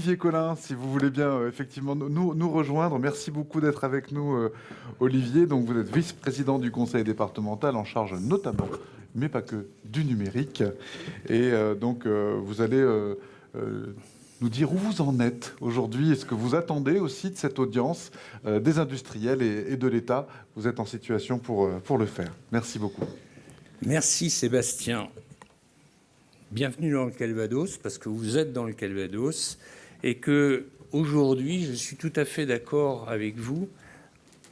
Olivier Collin, si vous voulez bien effectivement nous rejoindre. Merci beaucoup d'être avec nous, Olivier. Donc, vous êtes vice-président du conseil départemental en charge notamment, mais pas que, du numérique. Et vous allez nous dire où vous en êtes aujourd'hui et ce que vous attendez aussi de cette audience des industriels et de l'État. Vous êtes en situation pour le faire. Merci beaucoup. Merci Sébastien. Bienvenue dans le Calvados, parce que vous êtes dans le Calvados et que aujourd'hui, je suis tout à fait d'accord avec vous.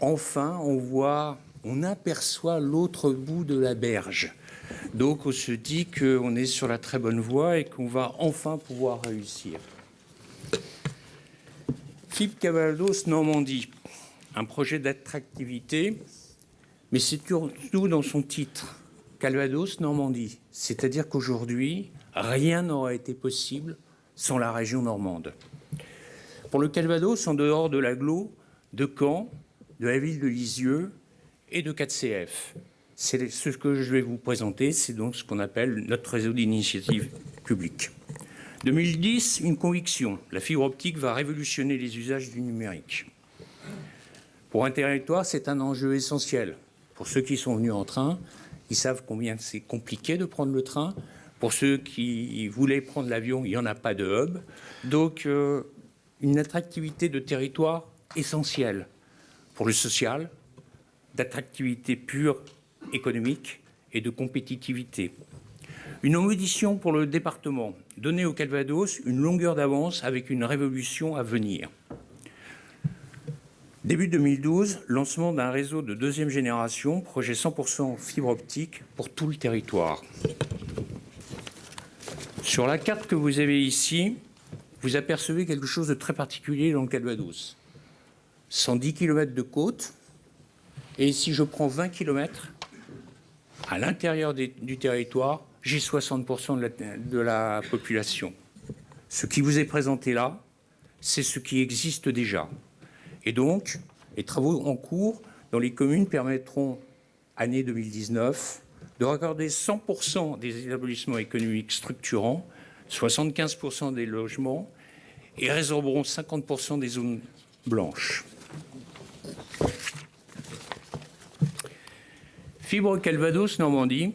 Enfin, on aperçoit l'autre bout de la berge. Donc, on se dit qu'on est sur la très bonne voie et qu'on va enfin pouvoir réussir. FIB Calvados Normandie, un projet d'attractivité, mais c'est surtout dans son titre. Calvados, Normandie. C'est-à-dire qu'aujourd'hui, rien n'aurait été possible sans la région normande. Pour le Calvados, en dehors de l'agglo, de Caen, de la ville de Lisieux et de 4CF, c'est ce que je vais vous présenter, c'est donc ce qu'on appelle notre réseau d'initiative publique. 2010, une conviction, la fibre optique va révolutionner les usages du numérique. Pour un territoire, c'est un enjeu essentiel. Pour ceux qui sont venus en train, ils savent combien c'est compliqué de prendre le train. Pour ceux qui voulaient prendre l'avion, il n'y en a pas de hub. Donc, une attractivité de territoire essentielle pour le social, d'attractivité pure économique et de compétitivité. Une ambition pour le département, donner au Calvados une longueur d'avance avec une révolution à venir. Début 2012, lancement d'un réseau de deuxième génération, projet 100% fibre optique pour tout le territoire. Sur la carte que vous avez ici, vous apercevez quelque chose de très particulier dans le Calvados. 110 km de côte, et si je prends 20 km, à l'intérieur du territoire, j'ai 60% de la population. Ce qui vous est présenté là, c'est ce qui existe déjà. Et donc, les travaux en cours dans les communes permettront, année 2019, de raccorder 100% des établissements économiques structurants, 75% des logements et résorberont 50% des zones blanches. Fibre Calvados Normandie,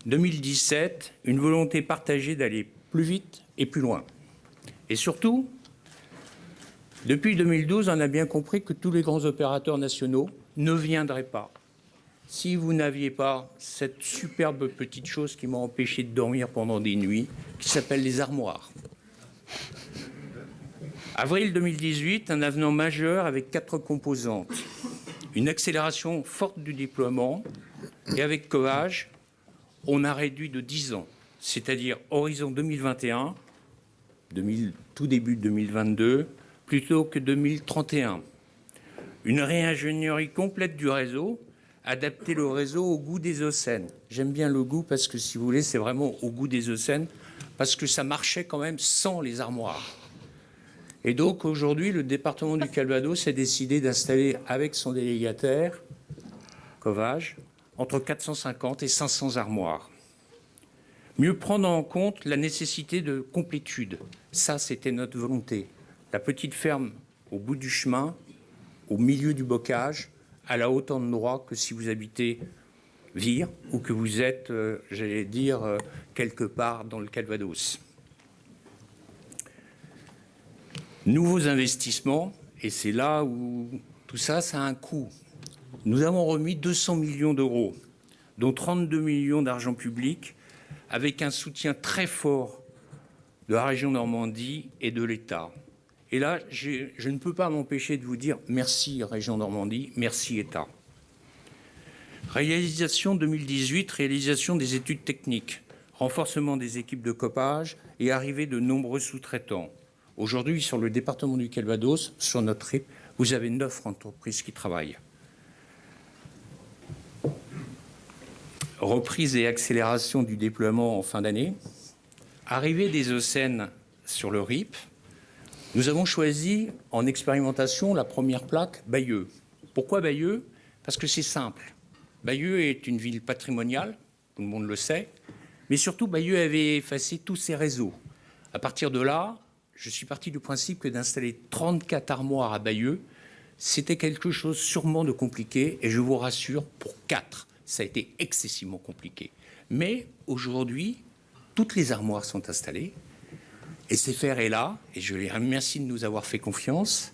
2017, une volonté partagée d'aller plus vite et plus loin. Et surtout, depuis 2012, on a bien compris que tous les grands opérateurs nationaux ne viendraient pas si vous n'aviez pas cette superbe petite chose qui m'a empêché de dormir pendant des nuits, qui s'appelle les armoires. Avril 2018, un avenant majeur avec 4 composantes. Une accélération forte du déploiement et avec Covage, on a réduit de 10 ans, c'est-à-dire horizon 2021, tout début 2022, plutôt que 2031. Une réingénierie complète du réseau, adapter le réseau au goût des Hauts-de-Seine. J'aime bien le goût parce que, si vous voulez, c'est vraiment au goût des Hauts-de-Seine, parce que ça marchait quand même sans les armoires. Et donc, aujourd'hui, le département du Calvados a décidé d'installer avec son délégataire, Covage, entre 450 et 500 armoires. Mieux prendre en compte la nécessité de complétude. Ça, c'était notre volonté. La petite ferme au bout du chemin, au milieu du bocage, elle a autant de droits que si vous habitez Vire ou que vous êtes, j'allais dire, quelque part dans le Calvados. Nouveaux investissements, et c'est là où tout ça, ça a un coût. Nous avons remis 200 millions d'euros, dont 32 millions d'argent public, avec un soutien très fort de la région Normandie et de l'État. Et là, je ne peux pas m'empêcher de vous dire merci Région Normandie, merci État. Réalisation 2018, réalisation des études techniques, renforcement des équipes de copage et arrivée de nombreux sous-traitants. Aujourd'hui, sur le département du Calvados, sur notre RIP, vous avez 9 entreprises qui travaillent. Reprise et accélération du déploiement en fin d'année. Arrivée des Hauts-de-Seine sur le RIP. Nous avons choisi en expérimentation la première plaque Bayeux. Pourquoi Bayeux? Parce que c'est simple. Bayeux est une ville patrimoniale, tout le monde le sait, mais surtout Bayeux avait effacé tous ses réseaux. À partir de là, je suis parti du principe que d'installer 34 armoires à Bayeux, c'était quelque chose sûrement de compliqué, et je vous rassure, pour 4, ça a été excessivement compliqué. Mais aujourd'hui, toutes les armoires sont installées, et SFR est là, et je les remercie de nous avoir fait confiance.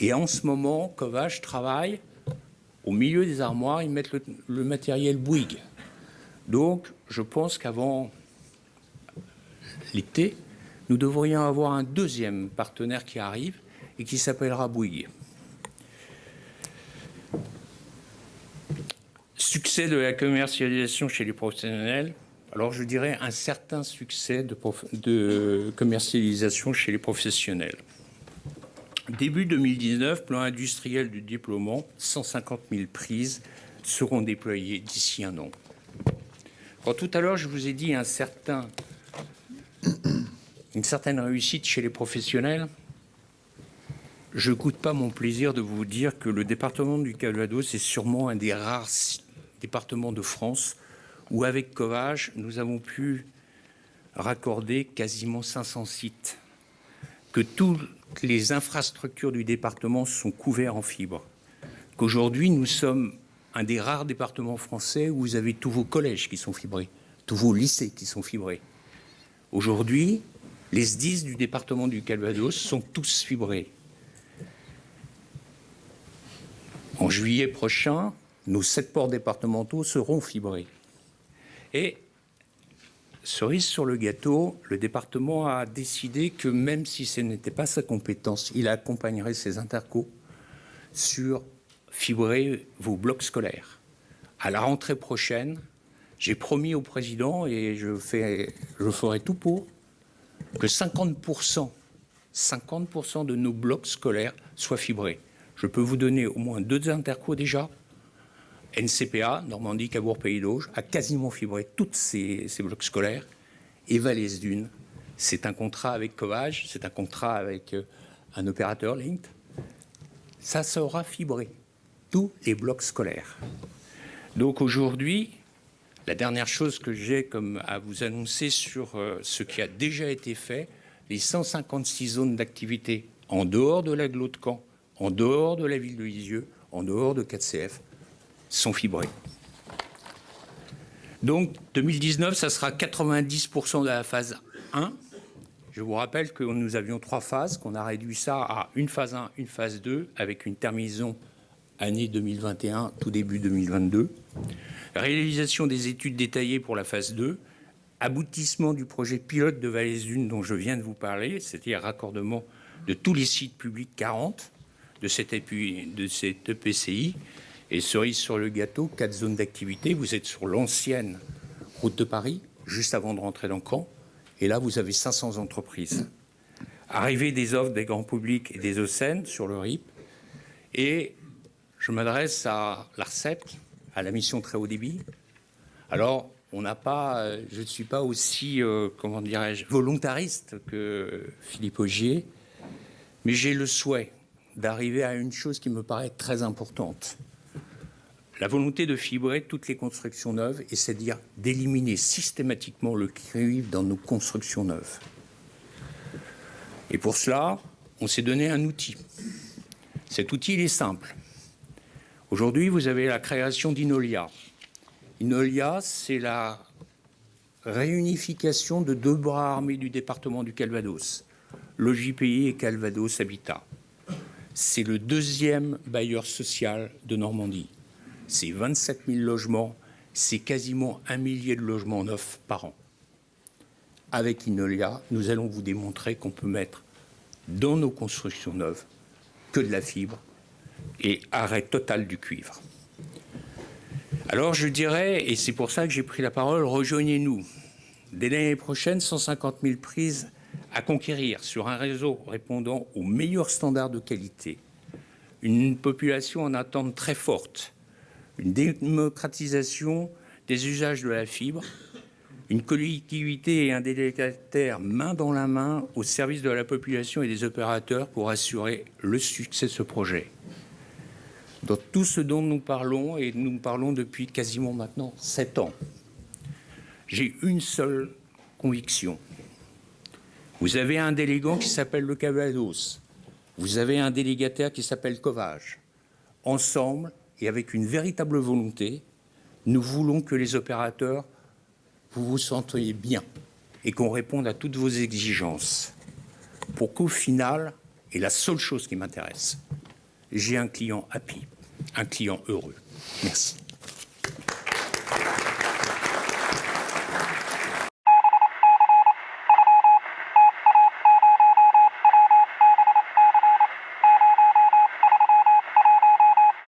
Et en ce moment, Covage travaille au milieu des armoires, ils mettent le matériel Bouygues. Donc, je pense qu'avant l'été, nous devrions avoir un deuxième partenaire qui arrive et qui s'appellera Bouygues. Succès de la commercialisation chez les professionnels. Alors, je dirais un certain succès de commercialisation chez les professionnels. Début 2019, plan industriel du déploiement, 150 000 prises seront déployées d'ici un an. Quand tout à l'heure, je vous ai dit une certaine réussite chez les professionnels, je ne goûte pas mon plaisir de vous dire que le département du Calvados est sûrement un des rares départements de France où, avec Covage, nous avons pu raccorder quasiment 500 sites, que toutes les infrastructures du département sont couvertes en fibre, qu'aujourd'hui, nous sommes un des rares départements français où vous avez tous vos collèges qui sont fibrés, tous vos lycées qui sont fibrés. Aujourd'hui, les SDIS du département du Calvados sont tous fibrés. En juillet prochain, nos 7 ports départementaux seront fibrés. Et, cerise sur le gâteau, le département a décidé que même si ce n'était pas sa compétence, il accompagnerait ses intercos sur fibrer vos blocs scolaires. À la rentrée prochaine, j'ai promis au président, et je ferai tout pour, que 50% de nos blocs scolaires soient fibrés. Je peux vous donner au moins 2 intercos déjà. NCPA, Normandie, Cabourg, Pays d'Auge, a quasiment fibré tous ces blocs scolaires. Et Valais Dune, c'est un contrat avec Covage, c'est un contrat avec un opérateur, Linked. Ça sera fibré, tous les blocs scolaires. Donc aujourd'hui, la dernière chose que j'ai comme à vous annoncer sur ce qui a déjà été fait, les 156 zones d'activité en dehors de l'agglo de Caen, en dehors de la ville de Lisieux, en dehors de 4CF, sont fibrés. Donc 2019, ça sera 90% de la phase 1. Je vous rappelle que nous avions 3 phases, qu'on a réduit ça à une phase 1, une phase 2, avec une terminaison année 2021, tout début 2022. Réalisation des études détaillées pour la phase 2, aboutissement du projet pilote de Valais Dune dont je viens de vous parler, c'est-à-dire raccordement de tous les sites publics 40 de cet EPCI, et cerise sur le gâteau, 4 zones d'activité. Vous êtes sur l'ancienne route de Paris, juste avant de rentrer dans Caen, et là vous avez 500 entreprises. Arrivée des offres des grands publics et des OCEN sur le RIP, et je m'adresse à l'ARCEP, à la mission très haut débit. Alors, je ne suis pas aussi, comment dirais-je, volontariste que Philippe Ogier, mais j'ai le souhait d'arriver à une chose qui me paraît très importante. La volonté de fibrer toutes les constructions neuves, et c'est-à-dire d'éliminer systématiquement le cuivre dans nos constructions neuves. Et pour cela, on s'est donné un outil. Cet outil, il est simple. Aujourd'hui, vous avez la création d'Inolia. Inolia, c'est la réunification de 2 bras armés du département du Calvados, l'OJPI et Calvados Habitat. C'est le 2e bailleur social de Normandie. C'est 27 000 logements, c'est quasiment 1 millier de logements neufs par an. Avec Inolia, nous allons vous démontrer qu'on peut mettre dans nos constructions neuves que de la fibre et arrêt total du cuivre. Alors je dirais, et c'est pour ça que j'ai pris la parole, rejoignez-nous. Dès l'année prochaine, 150 000 prises à conquérir sur un réseau répondant aux meilleurs standards de qualité. Une population en attente très forte, une démocratisation des usages de la fibre, une collectivité et un délégataire main dans la main au service de la population et des opérateurs pour assurer le succès de ce projet. Dans tout ce dont nous parlons, et nous parlons depuis quasiment maintenant 7 ans, j'ai une seule conviction. Vous avez un délégant qui s'appelle le Calvados. Vous avez un délégataire qui s'appelle Covage. Ensemble, et avec une véritable volonté, nous voulons que les opérateurs, vous vous sentiez bien et qu'on réponde à toutes vos exigences. Pour qu'au final, et la seule chose qui m'intéresse, j'ai un client happy, un client heureux. Merci.